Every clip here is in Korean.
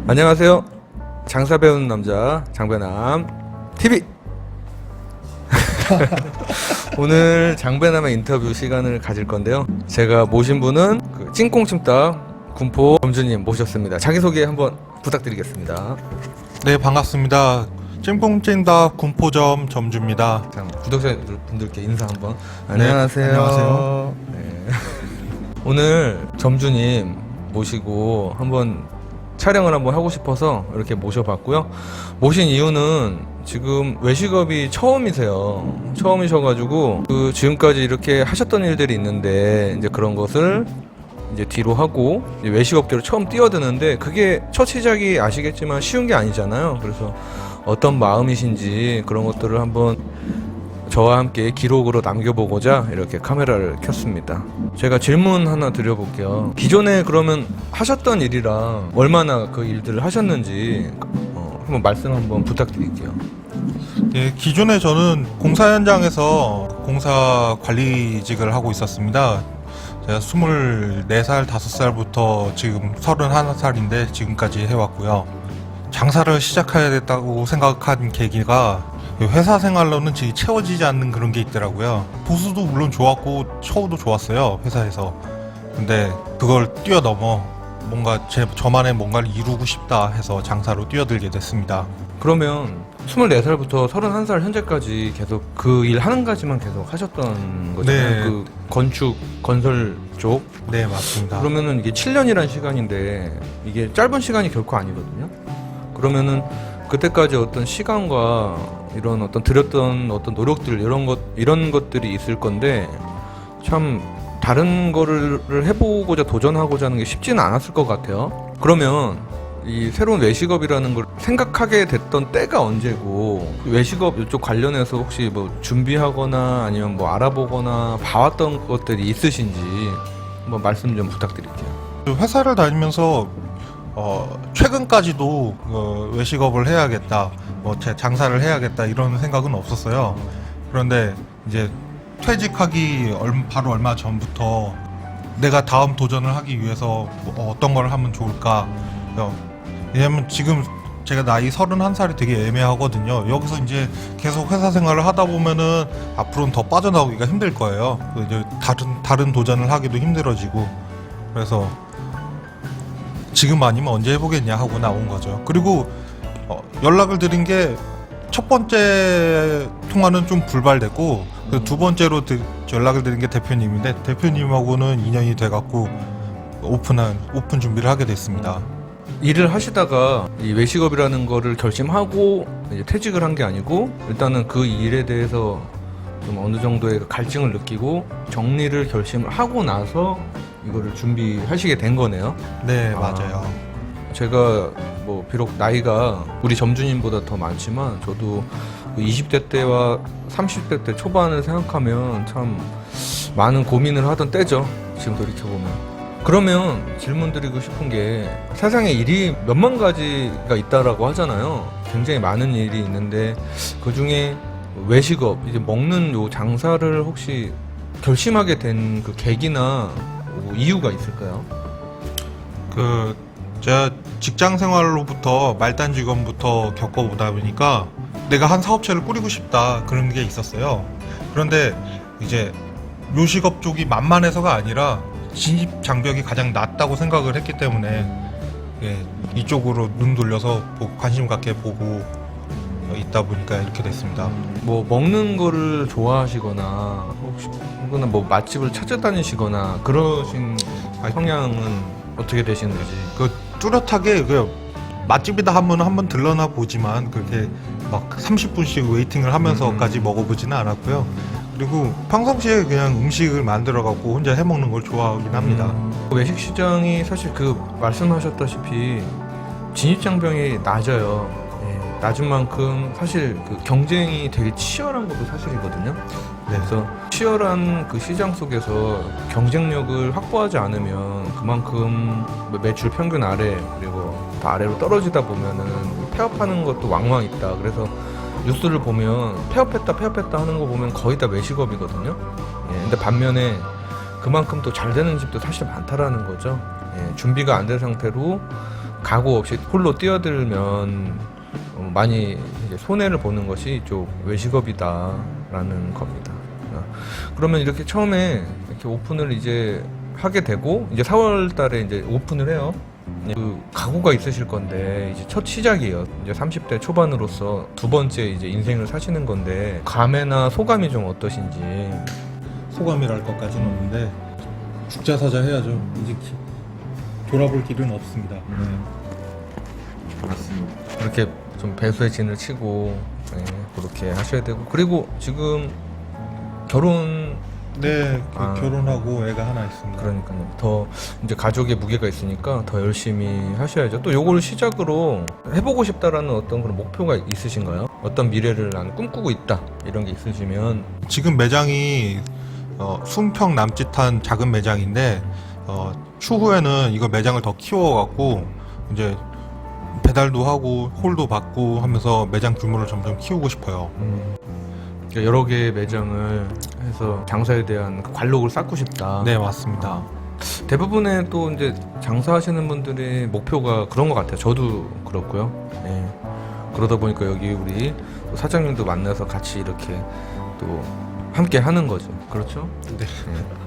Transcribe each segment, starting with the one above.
안녕하세요. 장사 배우는 남자 장배남 TV. 오늘 장배남의 인터뷰 시간을 가질 건데요. 제가 모신 분은 그 찐꽁찜닭 군포 점주님 모셨습니다. 자기소개 한번 부탁드리겠습니다. 네, 반갑습니다. 찜꽁찜닭 군포점 점주입니다. 자, 구독자분들께 인사 한번. 네, 안녕하세요. 안녕하세요. 네. 오늘 점주님 모시고 한번 촬영을 한번 하고 싶어서 이렇게 모셔봤고요. 모신 이유는 지금 외식업이 처음이세요. 처음이셔가지고 그 지금까지 이렇게 하셨던 일들이 있는데 이제 그런 것을 이제 뒤로 하고 이제 외식업계로 처음 뛰어드는데 그게 첫 시작이 아시겠지만 쉬운 게 아니잖아요. 그래서 어떤 마음이신지 그런 것들을 한번 저와 함께 기록으로 남겨보고자 이렇게 카메라를 켰습니다. 제가 질문 하나 드려볼게요. 기존에 그러면 하셨던 일이랑 얼마나 그 일들을 하셨는지 한번 말씀 한번 부탁드릴게요. 예, 기존에 저는 공사 현장에서 공사 관리직을 하고 있었습니다. 제가 24살, 5살부터 지금 31살인데 지금까지 해왔고요. 장사를 시작해야 됐다고 생각한 계기가 회사 생활로는 채워지지 않는 그런 게 있더라고요. 보수도 물론 좋았고 처우도 좋았어요, 회사에서. 근데 그걸 뛰어넘어 뭔가 저만의 뭔가를 이루고 싶다 해서 장사로 뛰어들게 됐습니다. 그러면 24살부터 31살 현재까지 계속 그 일 하는 가지만 계속 하셨던 거잖아요. 네. 그 건축, 건설 쪽. 네, 맞습니다. 그러면은 이게 7년이란 시간인데 이게 짧은 시간이 결코 아니거든요. 그러면은 그때까지 어떤 시간과 이런 어떤 들였던 어떤 노력들 이런 것들이 있을 건데 참 다른 거를 해보고자 도전하고자 하는 게 쉽지는 않았을 것 같아요. 그러면 이 새로운 외식업이라는 걸 생각하게 됐던 때가 언제고 외식업 이쪽 관련해서 혹시 뭐 준비하거나 아니면 뭐 알아보거나 봐왔던 것들이 있으신지 한번 말씀 좀 부탁드릴게요. 회사를 다니면서 최근까지도 외식업을 해야겠다, 뭐 장사를 해야겠다 이런 생각은 없었어요. 그런데 이제 퇴직하기 바로 얼마 전부터 내가 다음 도전을 하기 위해서 어떤 걸 하면 좋을까. 왜냐면 지금 제가 나이 31살이 되게 애매하거든요. 여기서 이제 계속 회사 생활을 하다 보면은 앞으로는 더 빠져나오기가 힘들 거예요. 이제 다른 도전을 하기도 힘들어지고. 그래서 지금 아니면 언제 해보겠냐 하고 나온 거죠. 그리고 연락을 드린 게 첫 번째 통화는 좀 불발됐고 그 두 번째로 연락을 드린 게 대표님인데 대표님하고는 인연이 돼갖고 오픈 준비를 하게 됐습니다. 일을 하시다가 이 외식업이라는 거를 결심하고 이제 퇴직을 한 게 아니고 일단은 그 일에 대해서 좀 어느 정도의 갈증을 느끼고 정리를 결심을 하고 나서 이거를 준비하시게 된 거네요. 네, 맞아요. 제가 뭐 비록 나이가 우리 점주님보다 더 많지만 저도 20대 때와 30대 때 초반을 생각하면 참 많은 고민을 하던 때죠. 지금 돌이켜보면. 그러면 질문 드리고 싶은 게 세상에 일이 몇만 가지가 있다라고 하잖아요. 굉장히 많은 일이 있는데 그 중에 외식업, 이제 먹는 요 장사를 혹시 결심하게 된 그 계기나 뭐 이유가 있을까요? 제가 직장 생활로부터 말단 직원부터 겪어보다 보니까 내가 한 사업체를 꾸리고 싶다 그런 게 있었어요. 그런데 이제 요식업 쪽이 만만해서가 아니라 진입 장벽이 가장 낮다고 생각을 했기 때문에 이쪽으로 눈 돌려서 관심 갖게 보고 있다 보니까 이렇게 됐습니다. 뭐 먹는 거를 좋아하시거나 혹은 뭐 맛집을 찾아다니시거나 그러신 성향은 어떻게 되시는지? 뚜렷하게 맛집이다 하면 한번 들러나 보지만 그렇게 막 30분씩 웨이팅을 하면서까지 먹어보지는 않았고요. 그리고 평상시에 그냥 음식을 만들어 갖고 혼자 해 먹는 걸 좋아하긴 합니다. 외식 시장이 사실 그 말씀하셨다시피 진입 장벽이 낮아요. 낮은 만큼 사실 그 경쟁이 되게 치열한 것도 사실이거든요. 네. 그래서 치열한 그 시장 속에서 경쟁력을 확보하지 않으면 그만큼 매출 평균 아래 그리고 더 아래로 떨어지다 보면은 폐업하는 것도 왕왕 있다. 그래서 뉴스를 보면 폐업했다 하는 거 보면 거의 다 외식업이거든요. 근데 반면에 그만큼 또 잘 되는 집도 사실 많다라는 거죠. 준비가 안 된 상태로 각오 없이 홀로 뛰어들면 많이 이제 손해를 보는 것이 이쪽 외식업이다라는 겁니다. 그러면 이렇게 처음에 이렇게 오픈을 이제 하게 되고 이제 4월 달에 이제 오픈을 해요. 그 각오가 있으실 건데 이제 첫 시작이에요. 이제 30대 초반으로서 두 번째 이제 인생을 사시는 건데 감회나 소감이 좀 어떠신지. 소감이랄 것까지는 없는데 죽자사자 해야죠. 이제 돌아볼 길은 없습니다. 맞습니다. 이렇게 좀 배수의 진을 치고 그렇게 하셔야 되고 그리고 지금 결혼 네, 결혼하고 애가 하나 있습니다. 그러니까요. 더 이제 가족의 무게가 있으니까 더 열심히 하셔야죠. 또 요걸 시작으로 해보고 싶다라는 어떤 그런 목표가 있으신가요? 어떤 미래를 나는 꿈꾸고 있다 이런 게 있으시면 지금 매장이 순평 남짓한 작은 매장인데 추후에는 이거 매장을 더 키워갖고 이제 배달도 하고 홀도 받고 하면서 매장 규모를 점점 키우고 싶어요. 여러 개의 매장을 해서 장사에 대한 그 관록을 쌓고 싶다. 네, 맞습니다. 대부분의 또 이제 장사하시는 분들의 목표가 그런 것 같아요. 저도 그렇고요. 예. 그러다 보니까 여기 우리 또 사장님도 만나서 같이 이렇게 또 함께 하는 거죠. 그렇죠? 네. 예.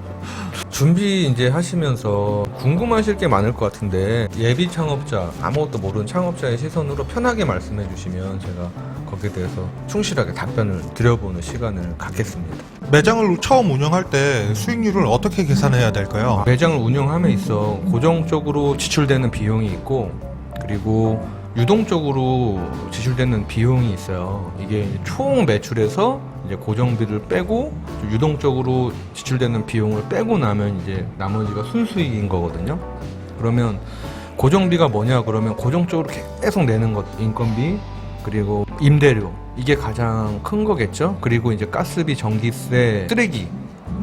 준비 이제 하시면서 궁금하실 게 많을 것 같은데 예비 창업자, 아무것도 모르는 창업자의 시선으로 편하게 말씀해 주시면 제가 거기에 대해서 충실하게 답변을 드려보는 시간을 갖겠습니다. 매장을 처음 운영할 때 수익률을 어떻게 계산해야 될까요? 매장을 운영함에 있어 고정적으로 지출되는 비용이 있고 그리고 유동적으로 지출되는 비용이 있어요. 이게 총 매출에서 이제 고정비를 빼고 유동적으로 지출되는 비용을 빼고 나면 이제 나머지가 순수익인 거거든요. 그러면 고정비가 뭐냐 그러면 고정적으로 계속 내는 것, 인건비 그리고 임대료 이게 가장 큰 거겠죠. 그리고 이제 가스비, 전기세, 쓰레기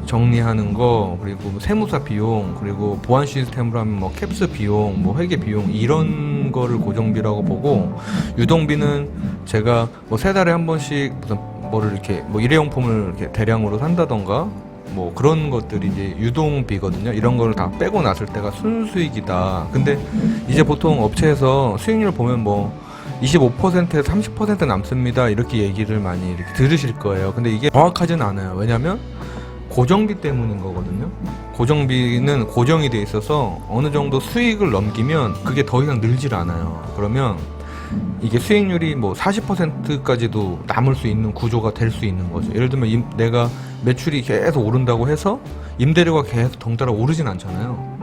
정리하는 거 그리고 세무사 비용 그리고 보안 시스템으로 하면 뭐 캡스 비용 뭐 회계 비용 이런 거를 고정비라고 보고 유동비는 제가 뭐 세 달에 한 번씩 무슨 뭐를 이렇게 뭐 일회용품을 이렇게 대량으로 산다던가 뭐 그런 것들이 이제 유동비거든요. 이런 거를 다 빼고 났을 때가 순수익이다. 근데 이제 보통 업체에서 수익률 보면 뭐 25%에서 30% 남습니다. 이렇게 얘기를 많이 이렇게 들으실 거예요. 근데 이게 정확하진 않아요. 왜냐면 고정비 때문인 거거든요. 고정비는 고정이 돼 있어서 어느 정도 수익을 넘기면 그게 더 이상 늘질 않아요. 그러면 이게 수익률이 뭐 40%까지도 남을 수 있는 구조가 될 수 있는 거죠. 예를 들면 내가 매출이 계속 오른다고 해서 임대료가 계속 덩달아 오르진 않잖아요.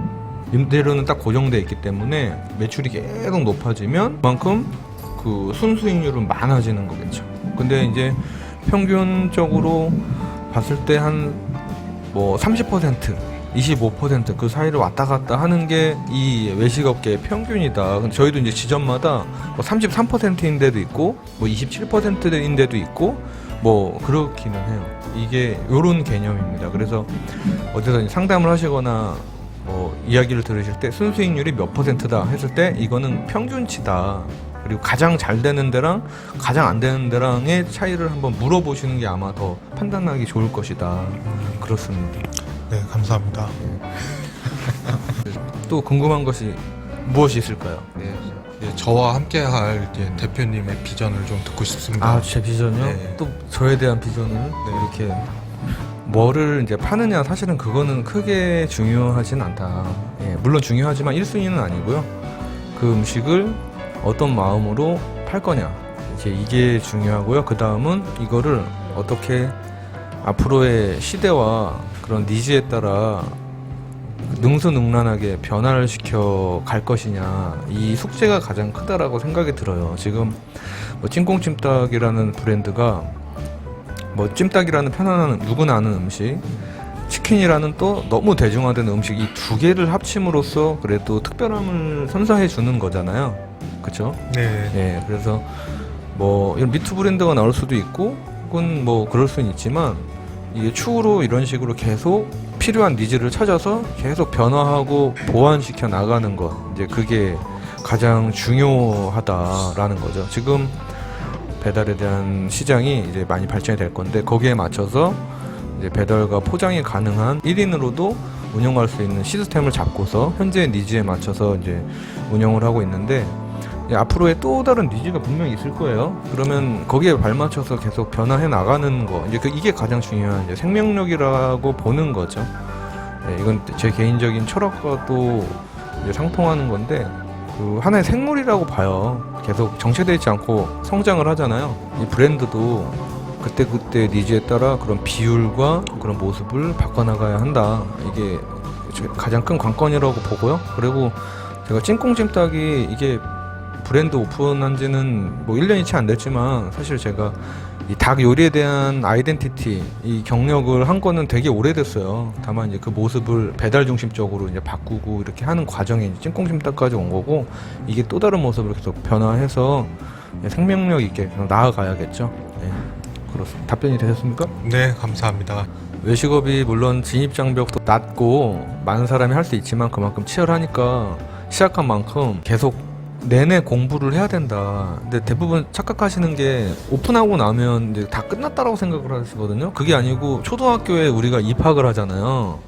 임대료는 딱 고정돼 있기 때문에 매출이 계속 높아지면 그만큼 그 순수익률은 많아지는 거겠죠. 근데 이제 평균적으로 봤을 때 한 뭐 30%, 25% 그 사이를 왔다 갔다 하는 게 이 외식업계의 평균이다. 근데 저희도 이제 지점마다 뭐 33%인 데도 있고 뭐 27%인 데도 있고 뭐 그렇기는 해요. 이게 요런 개념입니다. 그래서 어디서 상담을 하시거나 뭐 이야기를 들으실 때 순수익률이 몇 %다 했을 때 이거는 평균치다. 그리고 가장 잘 되는 데랑 가장 안 되는 데랑의 차이를 한번 물어보시는 게 아마 더 판단하기 좋을 것이다. 그렇습니다. 네, 감사합니다. 또 궁금한 것이 무엇이 있을까요? 네, 저와 함께할 대표님의 비전을 좀 듣고 싶습니다. 아, 제 비전이요? 네. 또 저에 대한 비전을 이렇게 뭐를 이제 파느냐 사실은 그거는 크게 중요하진 않다. 예, 물론 중요하지만 1순위는 아니고요. 그 음식을 어떤 마음으로 팔 거냐 이제 이게 중요하고요. 그 다음은 이거를 어떻게 앞으로의 시대와 그런 니즈에 따라 능수능란하게 변화를 시켜 갈 것이냐 이 숙제가 가장 크다라고 생각이 들어요. 지금 뭐 찐꽁찜닭이라는 브랜드가 뭐 찜닭이라는 편안한 누구나 아는 음식, 치킨이라는 또 너무 대중화된 음식 이 두 개를 합침으로써 그래도 특별함을 선사해 주는 거잖아요. 그렇죠? 네. 예, 그래서 뭐 이런 미투 브랜드가 나올 수도 있고 혹은 뭐 그럴 수는 있지만 이게 추후로 이런 식으로 계속 필요한 니즈를 찾아서 계속 변화하고 보완시켜 나가는 것 이제 그게 가장 중요하다라는 거죠. 지금 배달에 대한 시장이 이제 많이 발전이 될 건데 거기에 맞춰서 이제 배달과 포장이 가능한 1인으로도 운영할 수 있는 시스템을 잡고서 현재의 니즈에 맞춰서 이제 운영을 하고 있는데, 앞으로의 또 다른 니즈가 분명히 있을 거예요. 그러면 거기에 발맞춰서 계속 변화해 나가는 거, 이제 이게 가장 중요한 이제 생명력이라고 보는 거죠. 이건 제 개인적인 철학과 또 이제 상통하는 건데, 그 하나의 생물이라고 봐요. 계속 정체되어 있지 않고 성장을 하잖아요. 이 브랜드도 그때 니즈에 따라 그런 비율과 그런 모습을 바꿔나가야 한다. 이게 가장 큰 관건이라고 보고요. 그리고 제가 찐꽁찜닭이 이게 브랜드 오픈한 지는 뭐 1년이 채 안 됐지만, 사실 제가 이 닭 요리에 대한 아이덴티티, 이 경력을 한 거는 되게 오래됐어요. 다만 이제 그 모습을 배달 중심적으로 이제 바꾸고 이렇게 하는 과정에 이제 찐꽁찜닭까지 온 거고, 이게 또 다른 모습으로 계속 변화해서 생명력 있게 나아가야겠죠. 네, 그렇습니다. 답변이 되셨습니까? 네, 감사합니다. 외식업이 물론 진입 장벽도 낮고 많은 사람이 할 수 있지만 그만큼 치열하니까 시작한 만큼 계속 내내 공부를 해야 된다. 근데 대부분 착각하시는 게 오픈하고 나면 이제 다 끝났다라고 생각을 하시거든요. 그게 아니고 초등학교에 우리가 입학을 하잖아요.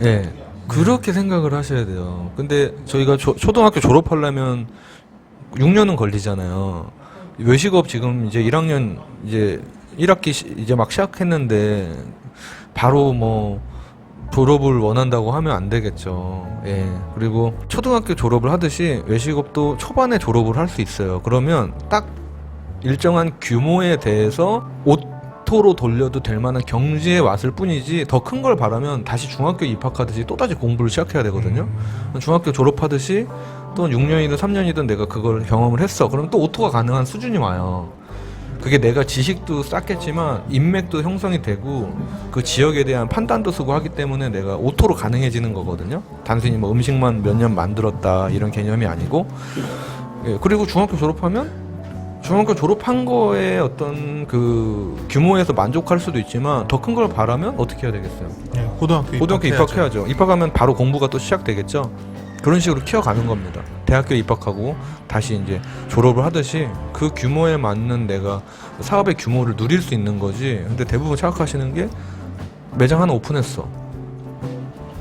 예, 그렇게 생각을 하셔야 돼요. 근데 저희가 초등학교 졸업하려면 6년은 걸리잖아요. 외식업 지금 이제 1학년 이제 1학기 이제 막 시작했는데 바로 뭐 졸업을 원한다고 하면 안 되겠죠. 예. 그리고 초등학교 졸업을 하듯이 외식업도 초반에 졸업을 할 수 있어요. 그러면 딱 일정한 규모에 대해서 오토로 돌려도 될 만한 경지에 왔을 뿐이지, 더 큰 걸 바라면 다시 중학교 입학하듯이 또다시 공부를 시작해야 되거든요. 중학교 졸업하듯이 또 6년이든 3년이든 내가 그걸 경험을 했어. 그럼 또 오토가 가능한 수준이 와요. 그게 내가 지식도 쌓겠지만 인맥도 형성이 되고 그 지역에 대한 판단도 쓰고 하기 때문에 내가 오토로 가능해지는 거거든요. 단순히 뭐 음식만 몇 년 만들었다 이런 개념이 아니고. 예, 그리고 중학교 졸업하면 중학교 졸업한 거에 어떤 그 규모에서 만족할 수도 있지만 더 큰 걸 바라면 어떻게 해야 되겠어요? 네, 고등학교 입학해야죠. 입학하면 바로 공부가 또 시작되겠죠. 그런 식으로 키워가는 겁니다. 대학교에 입학하고 다시 이제 졸업을 하듯이 그 규모에 맞는 내가 사업의 규모를 누릴 수 있는 거지. 근데 대부분 생각하시는 게 매장 하나 오픈했어.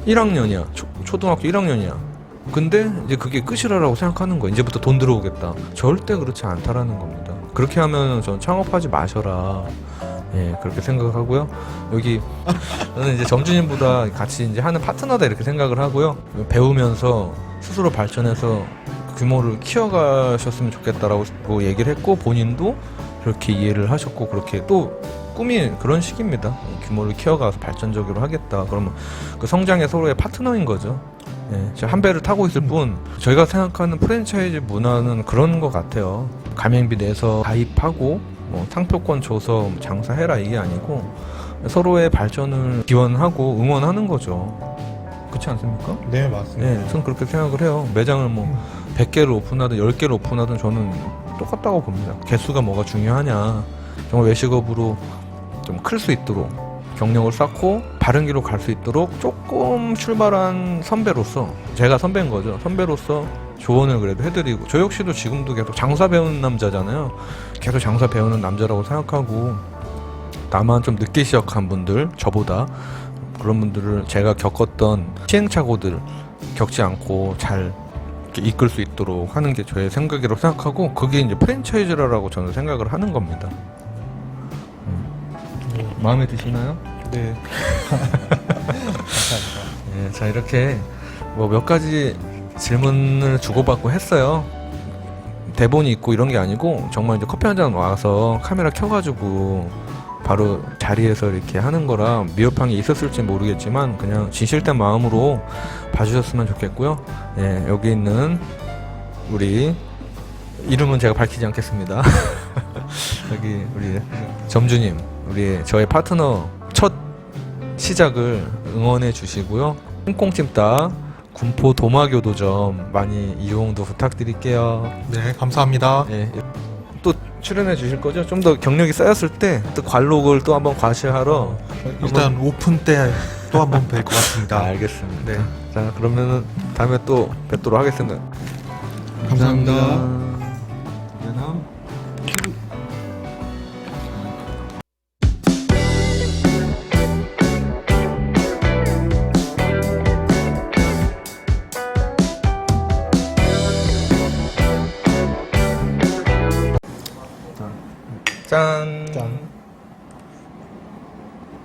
1학년이야. 초등학교 1학년이야. 근데 이제 그게 끝이라고 생각하는 거야. 이제부터 돈 들어오겠다. 절대 그렇지 않다라는 겁니다. 그렇게 하면 전 창업하지 마셔라. 예, 그렇게 생각을 하고요. 여기 저는 이제 점주님보다 같이 이제 하는 파트너다 이렇게 생각을 하고요. 배우면서 스스로 발전해서 규모를 키워가셨으면 좋겠다라고 얘기를 했고, 본인도 그렇게 이해를 하셨고, 그렇게 또 꿈이 그런 식입니다. 규모를 키워가서 발전적으로 하겠다. 그러면 그 성장의 서로의 파트너인 거죠. 예, 제가 한 배를 타고 있을 뿐, 저희가 생각하는 프랜차이즈 문화는 그런 것 같아요. 가맹비 내서 가입하고 뭐 상표권 줘서 장사해라 이게 아니고 서로의 발전을 기원하고 응원하는 거죠. 그렇지 않습니까? 네, 맞습니다. 네, 저는 그렇게 생각을 해요. 매장을 뭐 100개를 오픈하든 10개를 오픈하든 저는 똑같다고 봅니다. 개수가 뭐가 중요하냐. 정말 외식업으로 좀 클 수 있도록 경력을 쌓고 바른 길로 갈 수 있도록 조금 출발한 선배로서, 제가 선배인 거죠. 선배로서 조언을 그래도 해드리고, 저 역시도 지금도 계속 장사 배우는 남자잖아요. 계속 장사 배우는 남자라고 생각하고, 다만 좀 늦게 시작한 분들, 저보다 그런 분들을 제가 겪었던 시행착오들 겪지 않고 잘 이렇게 이끌 수 있도록 하는 게 저의 생각이라고 생각하고, 그게 이제 프랜차이즈라고 저는 생각을 하는 겁니다. 마음에 드시나요? 네. 네, 자, 이렇게 뭐 몇 가지 질문을 주고받고 했어요. 대본이 있고 이런 게 아니고 정말 이제 커피 한 잔 와서 카메라 켜가지고 바로 자리에서 이렇게 하는 거라 미흡한 게 있었을지 모르겠지만 그냥 진실된 마음으로 봐주셨으면 좋겠고요. 예, 여기 있는 우리 이름은 제가 밝히지 않겠습니다. 여기 우리 점주님, 저의 파트너 첫 시작을 응원해 주시고요. 콩콩찜닭 군포 도마교도점 많이 이용도 부탁드릴게요. 네, 감사합니다. 예, 또 출연해 주실 거죠? 좀 더 경력이 쌓였을 때 또 관록을 또 한번 과시하러 일단 오픈 때 또 한 번 뵐 것 같습니다. 알겠습니다. 네. 자, 그러면은 다음에 또 뵙도록 하겠습니다. 감사합니다. 짠. 짠.